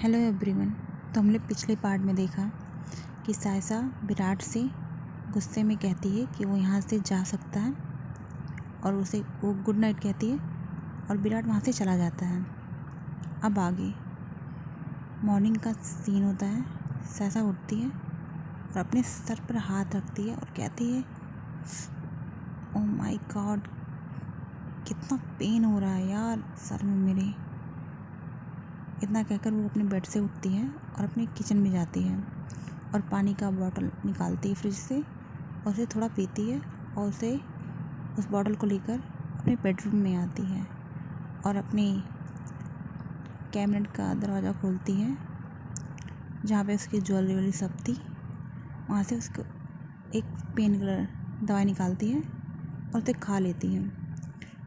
Hello everyone. तो हमने पिछले पार्ट में देखा कि सायसा विराट से गुस्से में कहती है कि वो यहाँ से जा सकता है और उसे वो गुड नाइट कहती है और विराट वहाँ से चला जाता है। अब आगे मॉर्निंग का सीन होता है। सायसा उठती है और अपने सर पर हाथ रखती है और कहती है ओह माय गॉड, कितना पेन हो रहा है यार सर में मेरे। इतना कहकर वो अपने बेड से उठती है और अपने किचन में जाती है और पानी का बॉटल निकालती है फ्रिज से और उसे थोड़ा पीती है और उसे उस बॉटल को लेकर अपने बेडरूम में आती है और अपने कैबिनेट का दरवाज़ा खोलती है जहाँ पे उसकी ज्वेलरी सब थी। वहाँ से उसको एक पेन किलर दवाई निकालती है और उसे खा लेती है।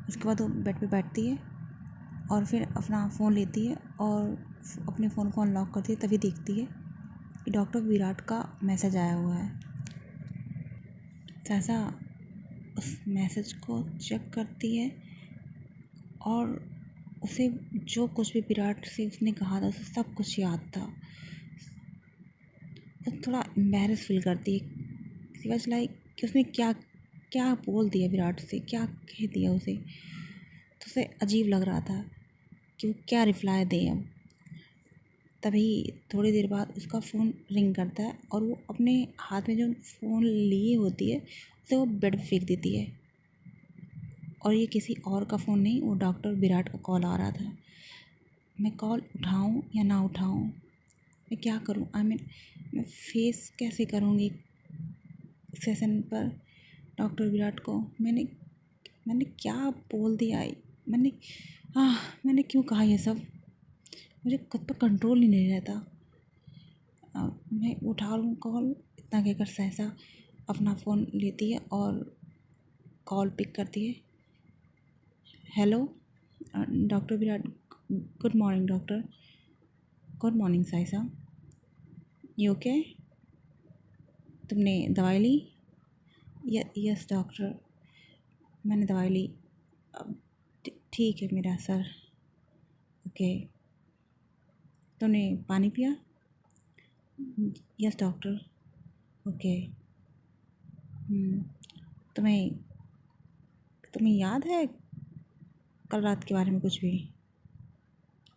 उसके बाद वो बेड पे बैठती है और फिर अपना फ़ोन लेती है और अपने फ़ोन को अनलॉक करती है। तभी देखती है कि डॉक्टर विराट का मैसेज आया हुआ है। सायसा उस मैसेज को चेक करती है और उसे जो कुछ भी विराट से उसने कहा था उसे सब कुछ याद था। तो थोड़ा एम्बैरेस फील करती है। शी वाज लाइक कि उसने क्या क्या बोल दिया विराट से, क्या कह दिया उसे। तो उसे अजीब लग रहा था कि वो क्या रिप्लाई दे। अब तभी थोड़ी देर बाद उसका फ़ोन रिंग करता है और वो अपने हाथ में जो फ़ोन लिए होती है उसे वो बेड पे फेंक देती है। और ये किसी और का फ़ोन नहीं, वो डॉक्टर विराट का कॉल आ रहा था। मैं कॉल उठाऊं या ना उठाऊं, मैं क्या करूं? मैं फेस कैसे करूंगी सेशन पर डॉक्टर विराट को? मैंने क्या बोल दिया? मैंने मैंने क्यों कहा ये सब? मुझे खुद पर कंट्रोल ही नहीं रहता। मैं उठा लूँ कॉल, इतना कहकर सायसा अपना फ़ोन लेती है और कॉल पिक करती है। Hello doctor Virat. Good morning doctor. Good morning Saisa. You okay? तुमने दवाई ली? यस डॉक्टर, मैंने दवाई ली। अब ठीक है मेरा सर। ओके, तुमने पानी पिया? Yes doctor. ओके। तुम्हें तुम्हें याद है कल रात के बारे में कुछ भी?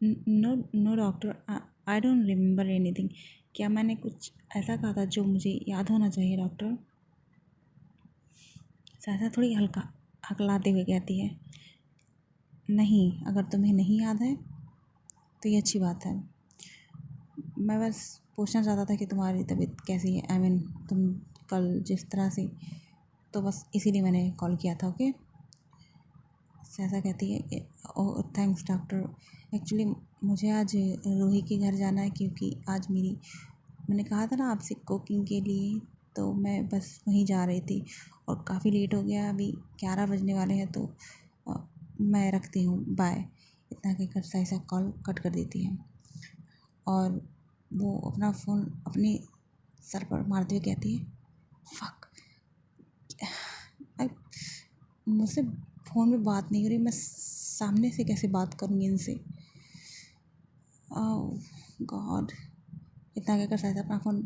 No no doctor, I don't remember anything. क्या मैंने कुछ ऐसा कहा था जो मुझे याद होना चाहिए डॉक्टर? सायसा थोड़ी हकलाते हुए कहती है नहीं, अगर तुम्हें नहीं याद है तो ये अच्छी बात है। मैं बस पूछना चाहता था कि तुम्हारी तबीयत कैसी है। आई मीन तुम कल जिस तरह से, तो बस इसीलिए मैंने कॉल किया था। ओके। सायसा कहती है ओह थैंक्स डॉक्टर, एक्चुअली मुझे आज रूही के घर जाना है क्योंकि आज मैंने कहा था ना आपसे कुकिंग के लिए, तो मैं बस वहीं जा रही थी और काफ़ी लेट हो गया। अभी 11 बजने वाले हैं, तो मैं रखती हूँ, बाय। इतना कहकर सायसा कॉल कट कर देती है और वो अपना फ़ोन अपने सर पर मारते हुए कहती है फक, मुझसे फ़ोन में बात नहीं हो रही, मैं सामने से कैसे बात करूँगी इनसे? गॉड। इतना कहकर सायसा अपना फ़ोन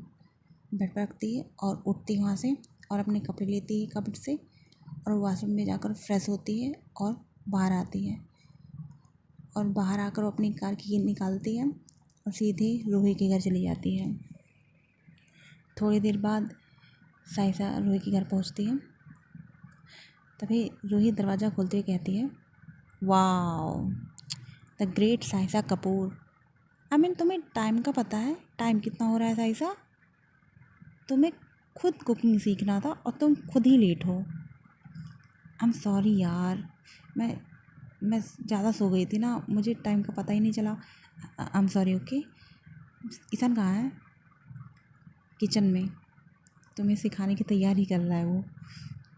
बेड पर रखती है और उठती है वहाँ से और अपने कपड़े लेती है कपड़े से और वॉशरूम में जाकर फ्रेश होती है और बाहर आती है। और बाहर आकर वो अपनी कार की की निकालती है और सीधे रूही के घर चली जाती है। थोड़ी देर बाद सायसा रूही के घर पहुँचती है। तभी रूही दरवाज़ा खोलते हुए कहती है wow, the great Saisa Kapoor. I mean तुम्हें टाइम का पता है? टाइम कितना हो रहा है सायसा? तुम्हें खुद कुकिंग सीखना था और तुम खुद ही लेट हो। आई एम सॉरी यार, मैं ज़्यादा सो गई थी ना, मुझे टाइम का पता ही नहीं चला। I am sorry. Okay. Ishaan कहाँ है? किचन में, तुम्हें सिखाने की तैयारी कर रहा है वो।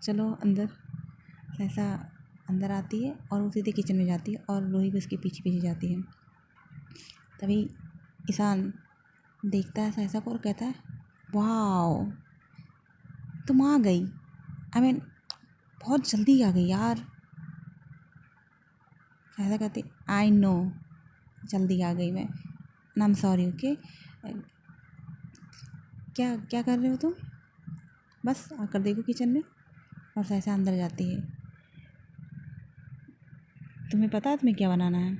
चलो अंदर। सायसा अंदर आती है और वो सीधे किचन में जाती है और रूही भी उसके पीछे पीछे जाती है। तभी ईशान देखता है सायसा को और कहता है वाओ, तुम आ गई। आई मीन बहुत जल्दी आ गई यार। सायसा कहती आई नो, जल्दी आ गई मैं। आई एम सॉरी ओके। क्या क्या कर रहे हो तुम? बस आकर देखो किचन में। और सहसा अंदर जाती है। तुम्हें पता है तुम्हें क्या बनाना है?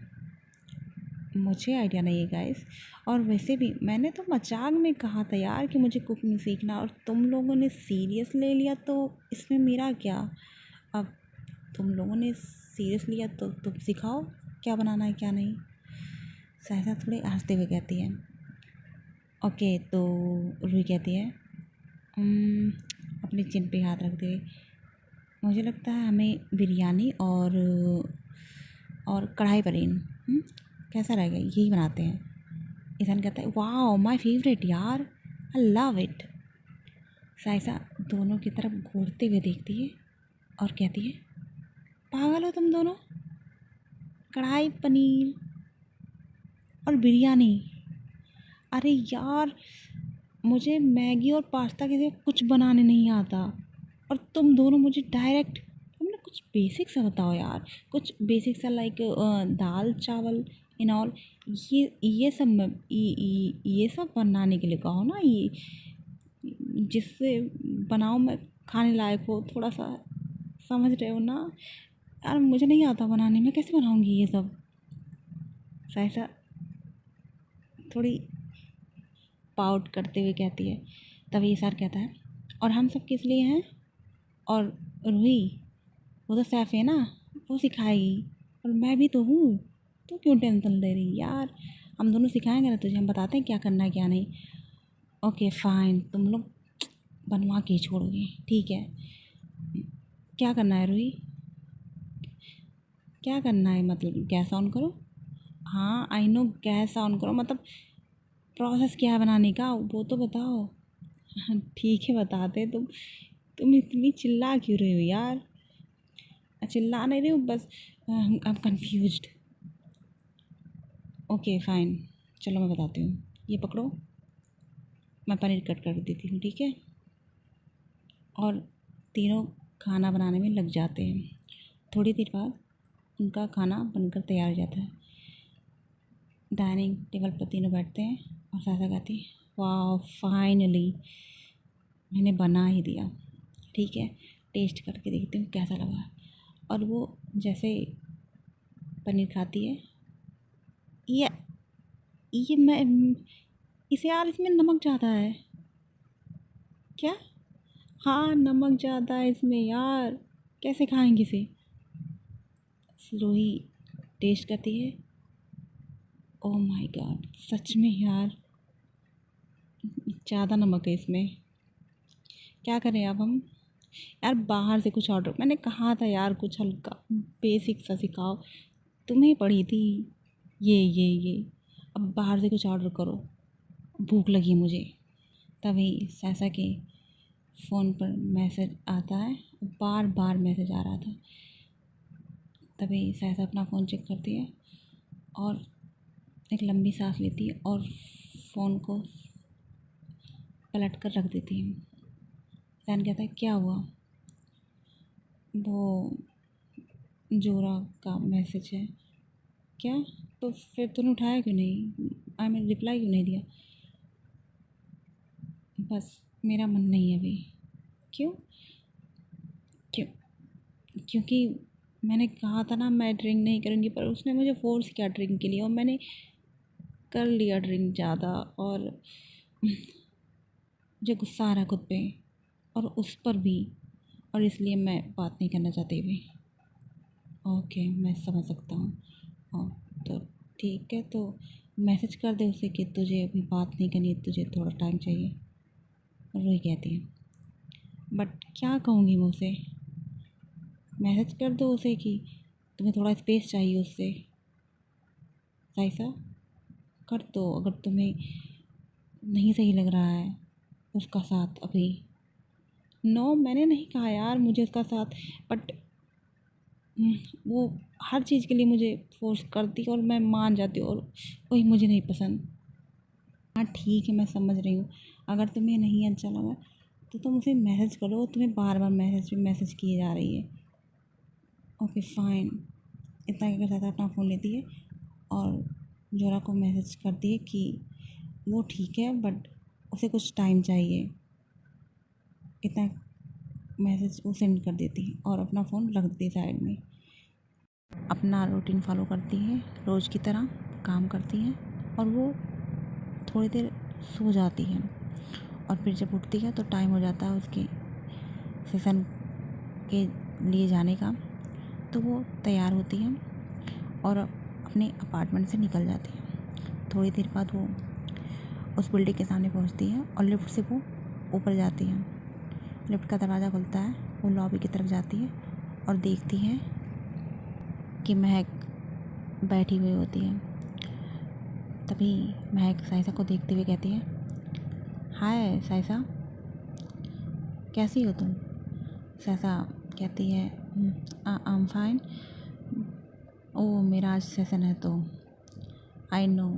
मुझे आइडिया नहीं है गाइस। और वैसे भी मैंने तो मजाक में कहा था यार कि मुझे कुकिंग सीखना, और तुम लोगों ने सीरियस ले लिया, तो इसमें मेरा क्या? अब तुम लोगों ने सीरियस लिया तो तुम सिखाओ क्या बनाना है क्या नहीं। सहसा थोड़े हंसते हुए कहती है। ओके तो रूही कहती है "उम्म, अपने चिन पे हाथ रखते हुए, मुझे लगता है हमें बिरयानी और कढ़ाई पनीर कैसा रहेगा यही बनाते हैं। ईशान कहता है वाह माय फेवरेट यार, आई लव इट। साइसा दोनों की तरफ घूरते हुए देखती है और कहती है पागल हो तुम दोनों, कढ़ाई पनीर और बिरयानी? अरे यार मुझे मैगी और पास्ता के सिवा कुछ बनाने नहीं आता, और तुम दोनों मुझे डायरेक्ट, तुमने कुछ बेसिक सा बताओ यार, कुछ बेसिक सा लाइक दाल चावल इन ऑल, ये सब ये सब बनाने के लिए कहो ना, ये जिससे बनाओ मैं खाने लायक हो, थोड़ा सा समझ रहे हो ना यार, मुझे नहीं आता बनाने में, कैसे बनाऊंगी ये सब। साइसा थोड़ी पाउट करते हुए कहती है। तभी ईसार कहता है और हम सब किस लिए हैं? और रूही, वो तो सैफ है ना, वो सिखाएगी, और मैं भी तो हूँ, तो क्यों टेंशन ले रही यार, हम दोनों सिखाएंगे ना तुझे, हम बताते हैं क्या करना है क्या नहीं। ओके फाइन, तुम लोग बनवा के ही छोड़ोगे, ठीक है। क्या करना है रूही? क्या करना है मतलब गैस ऑन करो। हाँ आई नो, गैस ऑन करो, मतलब प्रोसेस क्या है बनाने का वो तो बताओ। ठीक है बताते। तुम इतनी चिल्ला क्यों रहे हो यार? चिल्ला नहीं रही हूँ, बस I am confused. Okay fine, चलो मैं बताती हूँ, ये पकड़ो, मैं पनीर कट कर देती हूँ, ठीक है। और तीनों खाना बनाने में लग जाते हैं। थोड़ी देर बाद उनका खाना बनकर तैयार हो जाता है। डाइनिंग टेबल पर तीनों बैठते हैं और सासा कहती है वाह फाइनली मैंने बना ही दिया, ठीक है, टेस्ट करके देखती हूँ कैसा लगा। और वो जैसे पनीर खाती है, ये मैं इसे यार इसमें नमक ज़्यादा है क्या? हाँ नमक ज़्यादा है इसमें यार, कैसे खाएंगे इसे? स्लोही टेस्ट करती है। ओह माय गॉड, सच में यार ज़्यादा नमक है इसमें, क्या करें अब हम? यार बाहर से कुछ ऑर्डर, मैंने कहा था यार कुछ हल्का बेसिक सा सिखाओ, तुम्हें पड़ी थी ये अब बाहर से कुछ ऑर्डर करो, भूख लगी मुझे। तभी सैसा के फ़ोन पर मैसेज आता है, बार बार मैसेज आ रहा था। तभी सैसा अपना फ़ोन चेक करती है और एक लंबी सांस लेती है और फ़ोन को पलट कर रख देती है। सैन कहता है क्या हुआ? वो जोरा का मैसेज है क्या? तो फिर तूने उठाया क्यों नहीं? आई मीन रिप्लाई क्यों नहीं दिया? बस मेरा मन नहीं है अभी। क्यों? क्यों? क्योंकि मैंने कहा था ना मैं ड्रिंक नहीं करूँगी, पर उसने मुझे फ़ोर्स किया ड्रिंक के लिए, और मैंने कर लिया ड्रिंक ज़्यादा, और मुझे गुस्सा आ रहा है खुद पे और उस पर भी, और इसलिए मैं बात नहीं करना चाहती भी। ओके मैं समझ सकता हूँ। हाँ तो ठीक है, तो मैसेज कर दे उसे कि तुझे अभी बात नहीं करनी, तुझे थोड़ा टाइम चाहिए। वही कहती है बट क्या कहूँगी मैं उसे? मैसेज कर दो उसे कि तुम्हें थोड़ा स्पेस चाहिए उससे। साइसा कर दो अगर तुम्हें नहीं सही लग रहा है उसका साथ अभी। नो मैंने नहीं कहा यार मुझे उसका साथ, बट वो हर चीज़ के लिए मुझे फोर्स करती और मैं मान जाती हूँ, और वही मुझे नहीं पसंद। हाँ ठीक है मैं समझ रही हूँ, अगर तुम्हें नहीं अच्छा लगा तो तुम उसे मैसेज करो, तुम्हें बार बार मैसेज पे मैसेज किए जा रही है। ओके फाइन, इतना कहकर साथ अपना फ़ोन लेती है और जोरा को मैसेज करती है कि वो ठीक है बट उसे कुछ टाइम चाहिए। इतना मैसेज वो सेंड कर देती है और अपना फ़ोन रख देती है साइड में। अपना रूटीन फॉलो करती है, रोज़ की तरह काम करती हैं और वो थोड़ी देर सो जाती है और फिर जब उठती है तो टाइम हो जाता है उसके सेशन के लिए जाने का। तो वो तैयार होती है और अपने अपार्टमेंट से निकल जाती है। थोड़ी देर बाद वो उस बिल्डिंग के सामने पहुंचती है और लिफ्ट से वो ऊपर जाती है। लिफ्ट का दरवाज़ा खुलता है, वो लॉबी की तरफ जाती है और देखती है कि महक बैठी हुई होती है। तभी महक साइसा को देखते हुए कहती है, हाय साइसा, कैसी हो तुम? साइसा कहती है, आई एम फाइन। ओ मेरा आज सेशन है तो आई नो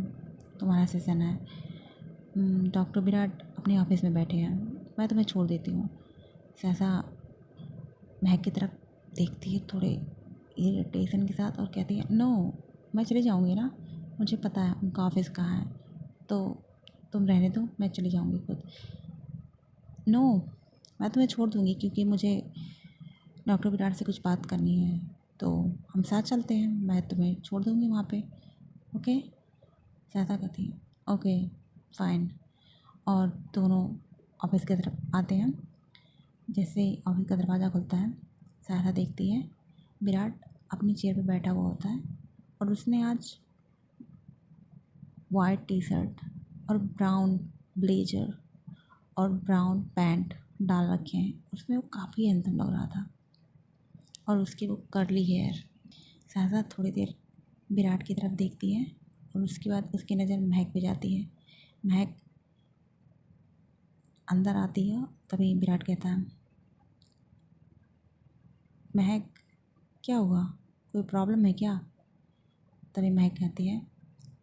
तुम्हारा सेशन है। डॉक्टर विराट अपने ऑफिस में बैठे हैं, मैं तुम्हें छोड़ देती हूँ। साइसा महक की तरफ देखती है थोड़े इरिटेशन के साथ और कहती है, नो मैं चली जाऊँगी ना, मुझे पता है उनका ऑफिस कहाँ है, तो तुम रहने दो, मैं चली जाऊँगी खुद। नो मैं तुम्हें छोड़ दूँगी क्योंकि मुझे डॉक्टर विराट से कुछ बात करनी है, तो हम साथ चलते हैं, मैं तुम्हें छोड़ दूँगी वहाँ पे, ओके? साइसा कहती है, ओके फाइन। और दोनों ऑफिस की तरफ आते हैं। जैसे ही ऑफिस का दरवाज़ा खुलता है, साइसा देखती है विराट अपनी चेयर पे बैठा हुआ होता है और उसने आज वाइट टी शर्ट और ब्राउन ब्लेजर और ब्राउन पैंट डाल रखे हैं। उसमें वो काफ़ी हैंडसम लग रहा था और उसकी वो कर्ली हेयर। साइसा थोड़ी देर विराट की तरफ देखती है और उसके बाद उसकी नज़र महक पे जाती है। महक अंदर आती है, तभी विराट कहता है, महक क्या हुआ, कोई प्रॉब्लम है क्या? तभी महक कहती है,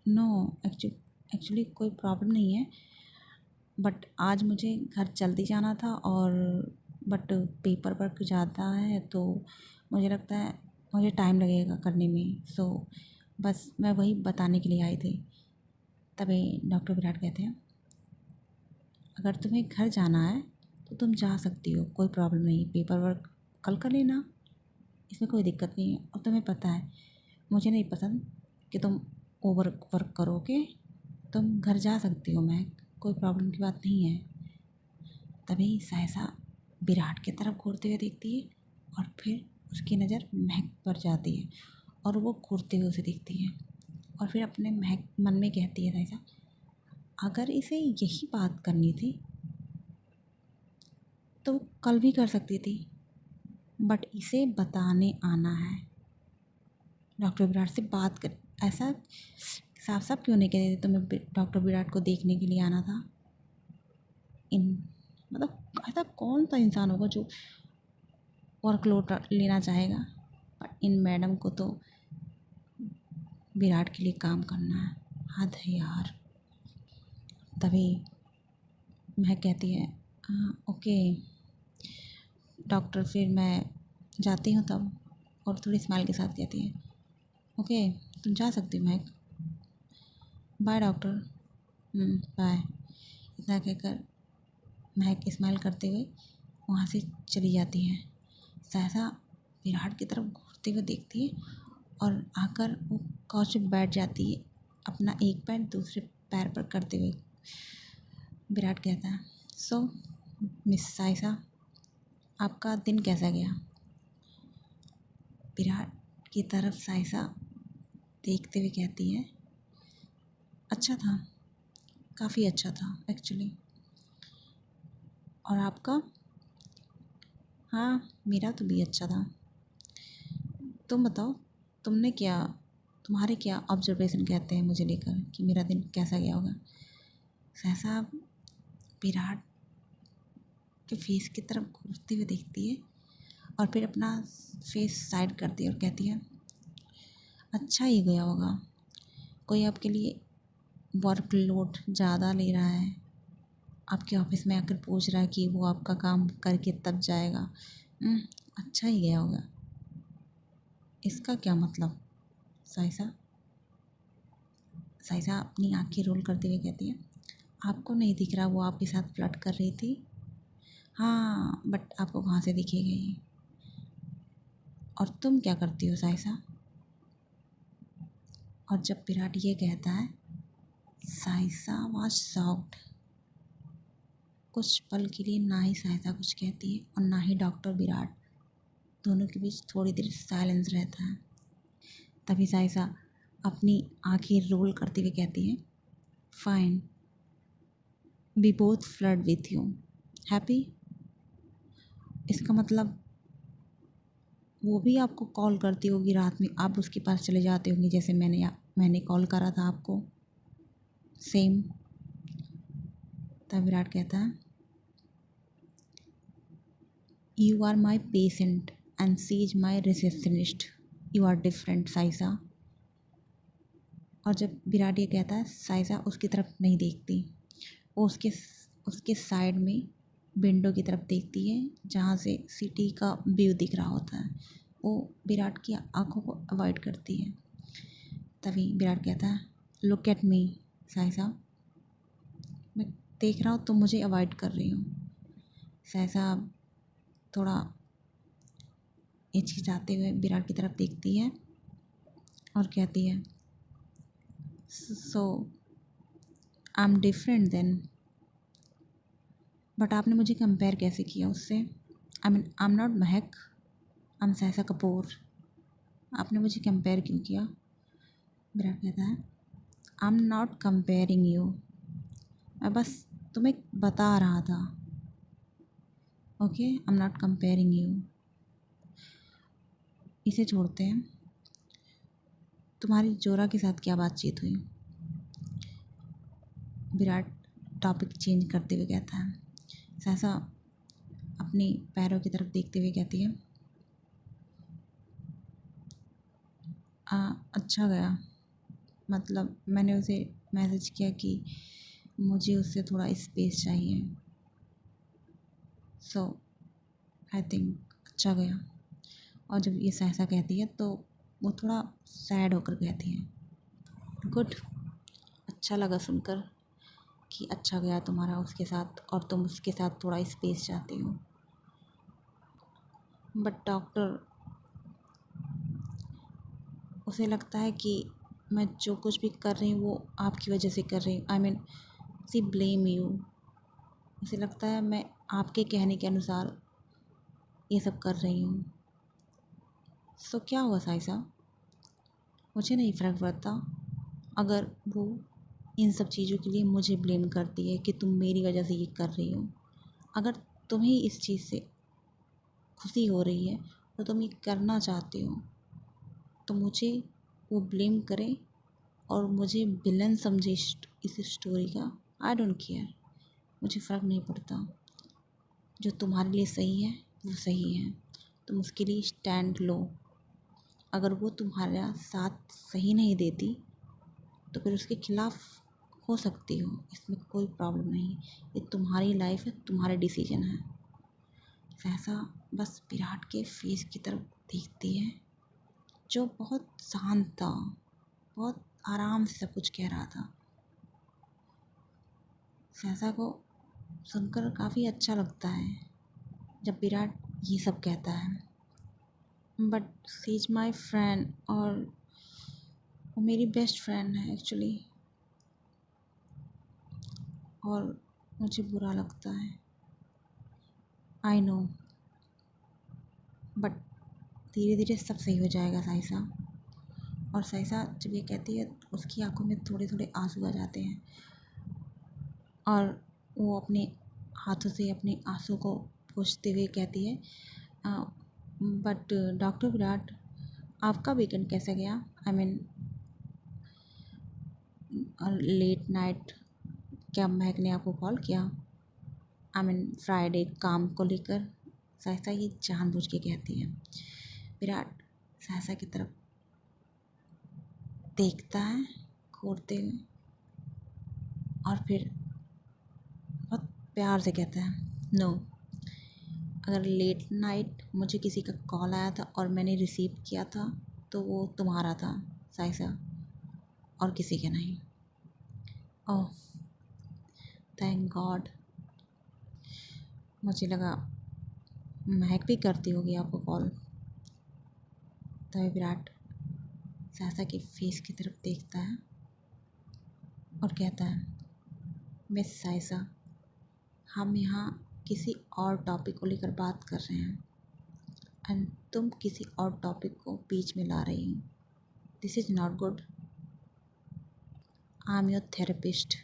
नो एक्चुअली कोई प्रॉब्लम नहीं है, बट आज मुझे घर जल्दी जाना था और बट पेपर वर्क ज़्यादा है तो मुझे लगता है मुझे टाइम लगेगा करने में, सो बस मैं वही बताने के लिए आई थी। तभी डॉक्टर विराट कहते हैं, अगर तुम्हें घर जाना है तो तुम जा सकती हो, कोई प्रॉब्लम नहीं, पेपर वर्क कल कर लेना, इसमें कोई दिक्कत नहीं है। और तुम्हें पता है मुझे नहीं पसंद कि तुम ओवर वर्क करो, ओके? तुम घर जा सकती हो महक, कोई प्रॉब्लम की बात नहीं है। तभी साइसा विराट की तरफ घूरते हुए देखती है और फिर उसकी नज़र महक पर जाती है और वो घूरते हुए उसे देखती है और फिर अपने महक मन में कहती है, साइसा अगर इसे यही बात करनी थी तो कल भी कर सकती थी, बट इसे बताने आना है, डॉक्टर विराट से बात कर, ऐसा साफ साफ क्यों नहीं कह रही थी तुम्हें डॉक्टर विराट को देखने के लिए आना था? इन मतलब ऐसा कौन सा इंसान होगा जो वर्कलोड लेना चाहेगा, पर इन मैडम को तो विराट के लिए काम करना है, हद है यार। तभी महक कहती है, हाँ ओके डॉक्टर, फिर मैं जाती हूँ तब, और थोड़ी स्माइल के साथ कहती है, ओके तुम जा सकती हो महक, बाय डॉक्टर, बाय। इतना कहकर महक स्माइल करते हुए वहाँ से चली जाती है। सहसा विराट की तरफ घूरते हुए देखती है और आकर वो काउच पे बैठ जाती है, अपना एक पैर दूसरे पैर पर करते हुए। विराट कहता है, सो मिस साइसा, आपका दिन कैसा गया? विराट की तरफ साइसा देखते हुए कहती है, अच्छा था, काफ़ी अच्छा था एक्चुअली। और आपका? हाँ मेरा तो भी अच्छा था। तुम बताओ, तुमने क्या, तुम्हारे क्या ऑब्जर्वेशन कहते हैं मुझे लेकर कि मेरा दिन कैसा गया होगा? सहसा विराट के फेस की तरफ घूरते हुए देखती है और फिर अपना फेस साइड करती है और कहती है, अच्छा ही गया होगा, कोई आपके लिए वर्कलोड ज़्यादा ले रहा है, आपके ऑफिस में आकर पूछ रहा है कि वो आपका काम करके तब जाएगा, अच्छा ही गया होगा। इसका क्या मतलब साइसा? साइसा अपनी आंखें रोल करते हुए कहती है, आपको नहीं दिख रहा वो आपके साथ फ्लर्ट कर रही थी? हाँ, बट आपको कहाँ से दिखेगा ये? और तुम क्या करती हो साइसा? और जब विराट ये कहता है, साइसा वाज शॉक्ड। कुछ पल के लिए ना ही साइसा कुछ कहती है और ना ही डॉक्टर विराट। दोनों के बीच थोड़ी देर साइलेंस रहता है। तभी साइसा अपनी आंखें रोल करते हुए कहती है, fine, we both flirt with you, happy? इसका मतलब वो भी आपको कॉल करती होगी रात में, आप उसके पास चले जाते होंगे जैसे मैंने कॉल करा था आपको, सेम। तब विराट कहता है, you are my patient and she is my receptionist, you are different Saisa. और जब विराट ये कहता है, साइसा उसकी तरफ नहीं देखती। वो उसके साइड में विंडो की तरफ देखती है जहाँ से सिटी का व्यू दिख रहा होता है। वो विराट की आंखों को अवॉइड करती है। तभी विराट कहता है, लुक एट मी साइसा, मैं देख रहा हूँ तुम मुझे अवॉइड कर रही हो। साइसा थोड़ा हिचकिचाते हुए विराट की तरफ देखती है और कहती है, so I am different then? But आपने मुझे कंपेयर कैसे किया उससे? I am not Mahak, I am साइसा कपूर, आपने मुझे कंपेयर क्यों किया? विराट कहता है, I am not comparing you, मैं बस तुम्हें बता रहा था, okay? I am not comparing you. इसे छोड़ते हैं, तुम्हारी जोरा के साथ क्या बातचीत हुई? विराट टॉपिक चेंज करते हुए कहता है। साइसा अपनी पैरों की तरफ देखते हुए कहती है, अच्छा गया, मतलब मैंने उसे मैसेज किया कि मुझे उससे थोड़ा स्पेस चाहिए, सो आई थिंक अच्छा गया। और जब ये साइसा कहती है तो वो थोड़ा सैड होकर कहती है, गुड, अच्छा लगा सुनकर कि अच्छा गया तुम्हारा उसके साथ और तुम उसके साथ थोड़ा स्पेस चाहती हो। बट डॉक्टर, उसे लगता है कि मैं जो कुछ भी कर रही हूँ वो आपकी वजह से कर रही हूँ, I mean she blame you. उसे लगता है मैं आपके कहने के अनुसार ये सब कर रही हूँ। सो क्या हुआ साइसा? मुझे नहीं फ़र्क पड़ता अगर वो इन सब चीज़ों के लिए मुझे ब्लेम करती है कि तुम मेरी वजह से ये कर रही हो। अगर तुम्हें इस चीज़ से खुशी हो रही है तो तुम ये करना चाहते हो तो मुझे वो ब्लेम करे और मुझे विलन समझे इस स्टोरी का, आई डोंट केयर, मुझे फ़र्क नहीं पड़ता। जो तुम्हारे लिए सही है वो सही है, तुम उसके लिए स्टैंड लो। अगर वो तुम्हारा साथ सही नहीं देती तो फिर उसके खिलाफ़ हो सकती हो, इसमें कोई प्रॉब्लम नहीं। ये तुम्हारी लाइफ है, तुम्हारा डिसीजन है। सहसा बस विराट के फेस की तरफ देखती है जो बहुत शांत था, बहुत आराम से सब कुछ कह रहा था। सहसा को सुनकर काफ़ी अच्छा लगता है जब विराट ये सब कहता है, but she is my friend, और वो मेरी बेस्ट फ्रेंड है एक्चुअली, और मुझे बुरा लगता है, आई नो, बट धीरे धीरे सब सही हो जाएगा साइसा। और साइसा जब ये कहती है उसकी आंखों में थोड़े थोड़े आंसू आ जाते हैं और वो अपने हाथों से अपने आंसू को पोंछते हुए कहती है, बट डॉक्टर विराट, आपका वीकेंड कैसा गया? आई मीन लेट नाइट क्या महक ने आपको कॉल किया? आई मीन फ्राइडे काम को लेकर? सहसा ये जानबूझ के कहती है। विराट सहसा की तरफ देखता है घूरते हुए और फिर बहुत प्यार से कहता है, नो, अगर लेट नाइट मुझे किसी का कॉल आया था और मैंने रिसीव किया था तो वो तुम्हारा था साइसा, और किसी के नहीं। ओह, थैंक गॉड। मुझे लगा महक भी करती होगी आपको कॉल। तभी विराट सहसा की फेस की तरफ देखता है और कहता है, मिस साइसा, हम यहाँ किसी और टॉपिक को लेकर बात कर रहे हैं एंड तुम किसी और टॉपिक को बीच में ला रही हो। This is not good. I am your therapist.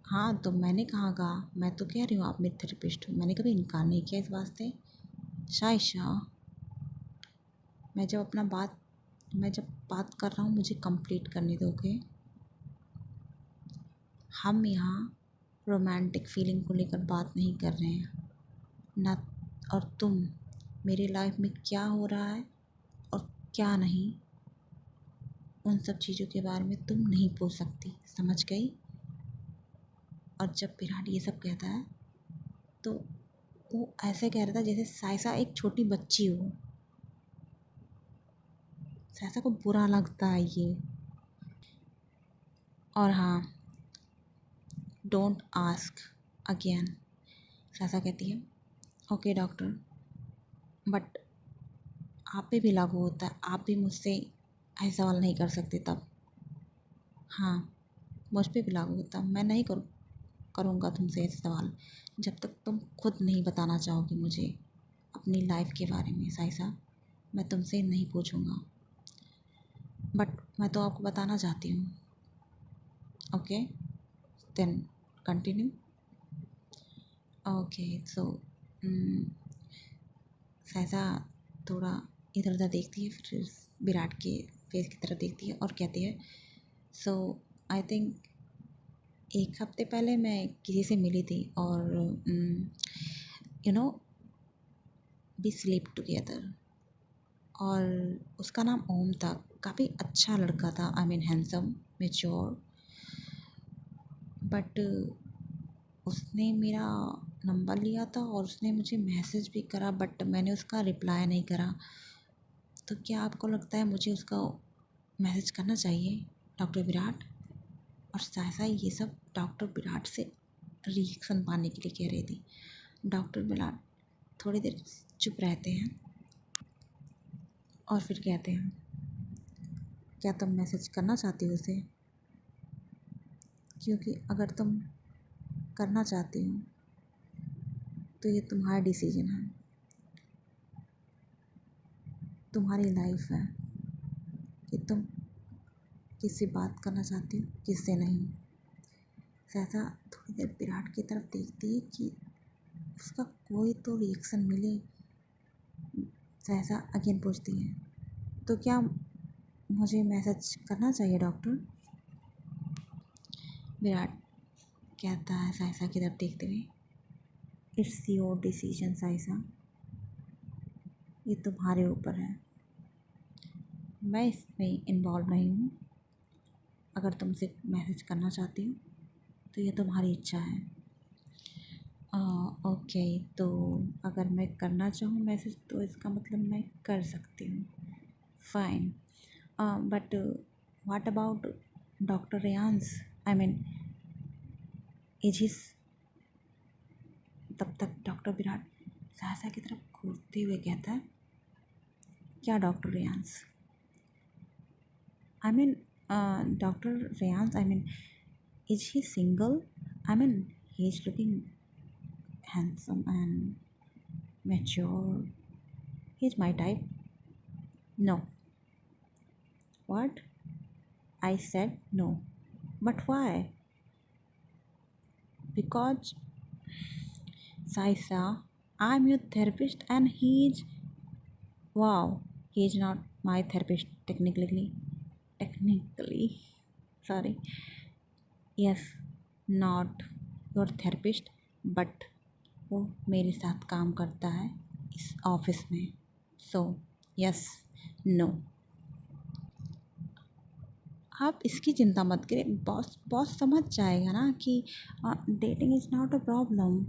हाँ, तो मैंने कहा, मैं तो कह रही हूँ आप मेरे थेरेपिस्ट हो। मैंने कभी इनकार नहीं किया इस वास्ते। साइशा, मैं जब अपना बात मैं जब बात कर रहा हूँ मुझे कंप्लीट करने दोगे। हम यहाँ रोमांटिक फीलिंग को लेकर बात नहीं कर रहे हैं ना। और तुम मेरी लाइफ में क्या हो रहा है और क्या नहीं, उन सब चीज़ों के बारे में तुम नहीं पूछ सकती, समझ गई। और जब विराट ये सब कहता है तो वो ऐसे कह रहा था जैसे साइसा एक छोटी बच्ची हो। साइसा को बुरा लगता है ये। और हाँ, डोंट आस्क अगेन। साइसा कहती है, ओके डॉक्टर, बट आप पे भी लागू होता है। आप भी मुझसे ऐसे सवाल नहीं कर सकते तब। हाँ, मुझ पे भी लागू होता है। मैं नहीं करूँगा तुमसे ऐसे सवाल जब तक तुम खुद नहीं बताना चाहोगी मुझे अपनी लाइफ के बारे में। साइसा, मैं तुमसे नहीं पूछूँगा, बट मैं तो आपको बताना चाहती हूँ। Okay, then continue. Okay, so साइसा थोड़ा इधर उधर देखती है, फिर विराट के फेस की तरफ देखती है और कहती है, सो आई थिंक एक हफ्ते पहले मैं किसी से मिली थी और you know we sleep together. और उसका नाम ओम था। काफ़ी अच्छा लड़का था, I mean handsome, mature. But उसने मेरा नंबर लिया था और उसने मुझे मैसेज भी करा, बट मैंने उसका रिप्लाई नहीं करा। तो क्या आपको लगता है मुझे उसका मैसेज करना चाहिए, डॉक्टर विराट? और सहसा ये सब डॉक्टर विराट से रिएक्शन पाने के लिए कह रही थी। डॉक्टर विराट थोड़ी देर चुप रहते हैं और फिर कहते हैं, क्या तुम मैसेज करना चाहती हो उसे? क्योंकि अगर तुम करना चाहती हो तो ये तुम्हारा डिसीजन है, तुम्हारी लाइफ है कि तुम किससे बात करना चाहती हो, किससे नहीं। सहसा थोड़ी देर विराट की तरफ देखती है कि उसका कोई तो रिएक्शन मिले। सहसा अगेन पूछती है, तो क्या मुझे मैसेज करना चाहिए डॉक्टर? विराट कहता है सहसा की तरफ देखते हुए, इट्स योर डिसीजन साइसा, ये तुम्हारे ऊपर है, मैं इसमें इन्वॉल्व नहीं हूँ। अगर तुमसे मैसेज करना चाहती हो तो ये तुम्हारी इच्छा है। ओके, तो अगर मैं करना चाहूँ मैसेज तो इसका मतलब मैं कर सकती हूँ। Fine, but what about doctor Reyansh, I mean is his. तब तक डॉक्टर विराट सहसा की तरफ घूरते हुए कहता है, क्या doctor Reyansh? I mean doctor Reyansh, I mean is he single? I mean he is looking handsome and mature. He's my type. No. What? I said no. But why? Because Saisa, I'm your therapist and he's. Wow, he's not my therapist technically. Technically. Sorry. Yes, not your therapist, but वो मेरे साथ काम करता है इस office में। So yes, no. आप इसकी चिंता मत करें, बॉस बॉस समझ जाएगा ना कि dating is not a problem.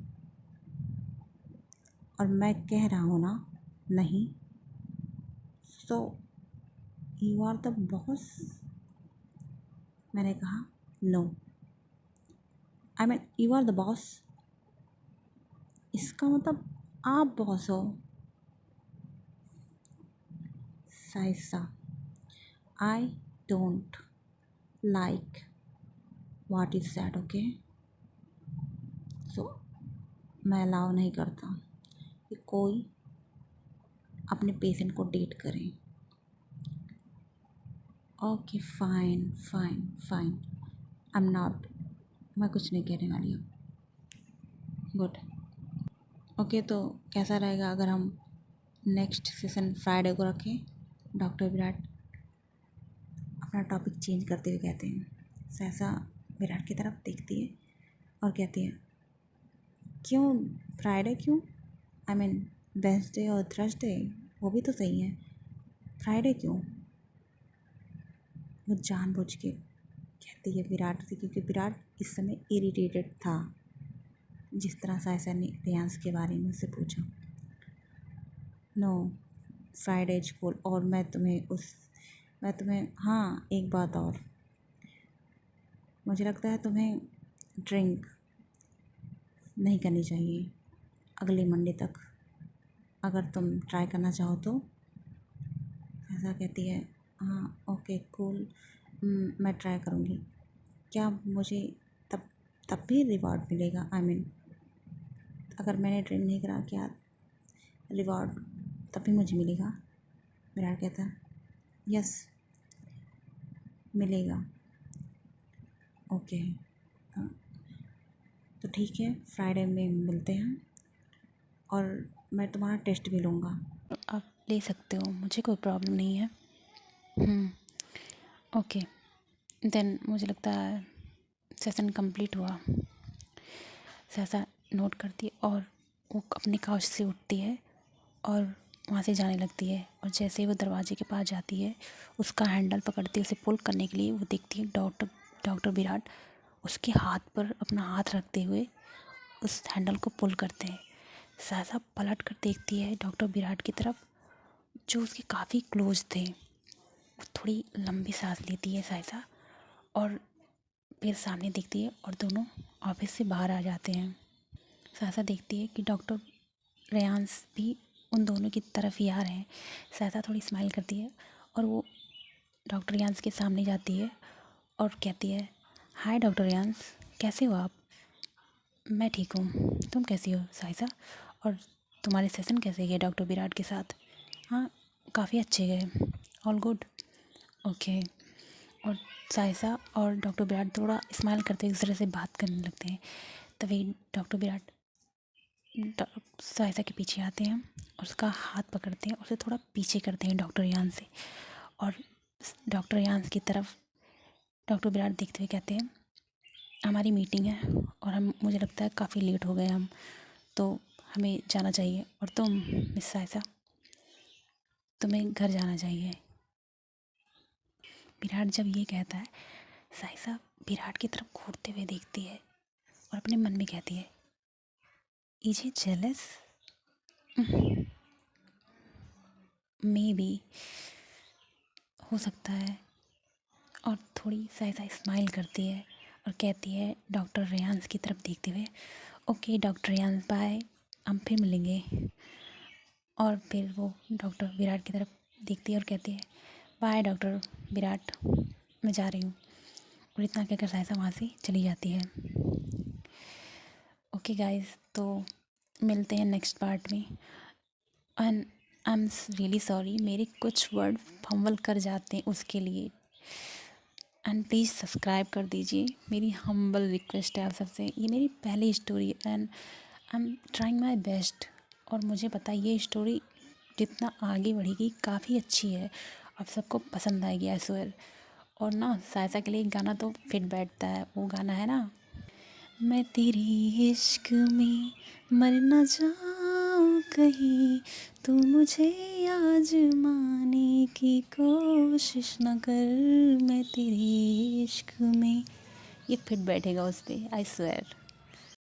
और मैं कह रहा हूँ ना, नहीं। So you are the boss. मैंने कहा no, I mean you are the boss. इसका मतलब आप बॉस हो। Saisa, I don't like what is that, okay. So मैं अलाउ नहीं करता कि कोई अपने पेशेंट को डेट करे। Okay fine fine fine, I am not, मैं कुछ नहीं कहने वाली हूँ। गुड। ओके, तो कैसा रहेगा अगर हम नेक्स्ट सेशन फ्राइडे को रखें। डॉक्टर विराट अपना टॉपिक चेंज करते हुए कहते हैं। सहसा विराट की तरफ देखती है और कहती है, क्यों फ्राइडे, क्यों? आई मीन वेंसडे और थर्सडे वो भी तो सही है, फ्राइडे क्यों? वो जानबूझ के कहती है विराट से, क्योंकि विराट इस समय इरिटेटेड था जिस तरह सायसा ने रियांस के बारे में उससे पूछा। No, Friday cool. और मैं तुम्हें हाँ, एक बात और, मुझे लगता है तुम्हें ड्रिंक नहीं करनी चाहिए अगले मंडे तक, अगर तुम ट्राई करना चाहो तो। ऐसा कहती है, हाँ ओके कूल, मैं ट्राई करूँगी। क्या मुझे तब तब भी रिवॉर्ड मिलेगा? आई मीन अगर मैंने ड्रिंक नहीं करा, क्या रिवॉर्ड तब भी मुझे मिलेगा? विराट कहता है, यस मिलेगा। ओके, हाँ, तो ठीक है, फ्राइडे में मिलते हैं और मैं तुम्हारा टेस्ट भी लूँगा। आप ले सकते हो, मुझे कोई प्रॉब्लम नहीं है। ओके देन, मुझे लगता है सेशन कंप्लीट हुआ। सहसा नोट करती है और वो अपनी काउच से उठती है और वहाँ से जाने लगती है। और जैसे ही वो दरवाजे के पास जाती है, उसका हैंडल पकड़ती है उसे पुल करने के लिए, वो देखती है डॉक्टर विराट उसके हाथ पर अपना हाथ रखते हुए उस हैंडल को पुल करते हैं। सहसा पलट कर देखती है डॉक्टर विराट की तरफ, जो उसके काफ़ी क्लोज थे। वो थोड़ी लंबी सांस लेती है सहसा और फिर सामने देखती है और दोनों ऑफिस से बाहर आ जाते हैं। सहसा देखती है कि डॉक्टर रेयांस भी उन दोनों की तरफ ही आ रहे हैं। सहसा थोड़ी स्माइल करती है और वो डॉक्टर रेयांस के सामने जाती है और कहती है, हाय डॉक्टर रेयांस, कैसे हो आप? मैं ठीक हूँ, तुम कैसी हो साइसा? और तुम्हारे सेशन कैसे गए डॉक्टर विराट के साथ? हाँ, काफ़ी अच्छे गए, ऑल गुड। ओके। और साइसा और डॉक्टर विराट थोड़ा स्माइल करते एक दूसरे से बात करने लगते हैं। तभी डॉक्टर विराट साइसा के पीछे आते हैं और उसका हाथ पकड़ते हैं और उसे थोड़ा पीछे करते हैं डॉक्टर यान से। और डॉक्टर यान की तरफ डॉक्टर विराट देखते हुए कहते हैं, हमारी मीटिंग है और मुझे लगता है काफ़ी लेट हो गए हम, तो हमें जाना चाहिए। और तुम मिस साइसा, तुम्हें घर जाना चाहिए। विराट जब ये कहता है, साइसा विराट की तरफ घूरते हुए देखती है और अपने मन में कहती है, is he jealous? May be, हो सकता है। और थोड़ी साइसा स्माइल करती है और कहती है डॉक्टर रेयांस की तरफ देखते हुए, ओके डॉक्टर रेयांस बाय, हम फिर मिलेंगे। और फिर वो डॉक्टर विराट की तरफ देखती है और कहती है, बाय डॉक्टर विराट, मैं जा रही हूँ। और इतना कहकर साइसा वहाँ से चली जाती है। ओके गाइस, तो मिलते हैं नेक्स्ट पार्ट में। And I am really sorry, मेरे कुछ वर्ड फंबल कर जाते हैं उसके लिए। एंड प्लीज़ सब्सक्राइब कर दीजिए, मेरी हम्बल रिक्वेस्ट है आप सबसे। ये मेरी पहली story and I am trying my best. और मुझे पता है ये स्टोरी जितना आगे बढ़ेगी काफ़ी अच्छी है, आप सबको पसंद आएगी आई स्वेयर। और ना सायसा के लिए एक गाना तो फिट बैठता है, वो गाना है ना, मैं तेरी इश्क में मर न जाऊं कहीं, तू मुझे आजमाने की कोशिश न कर, मैं तेरी इश्क में। ये फिट बैठेगा उस पर आई स्वेयर।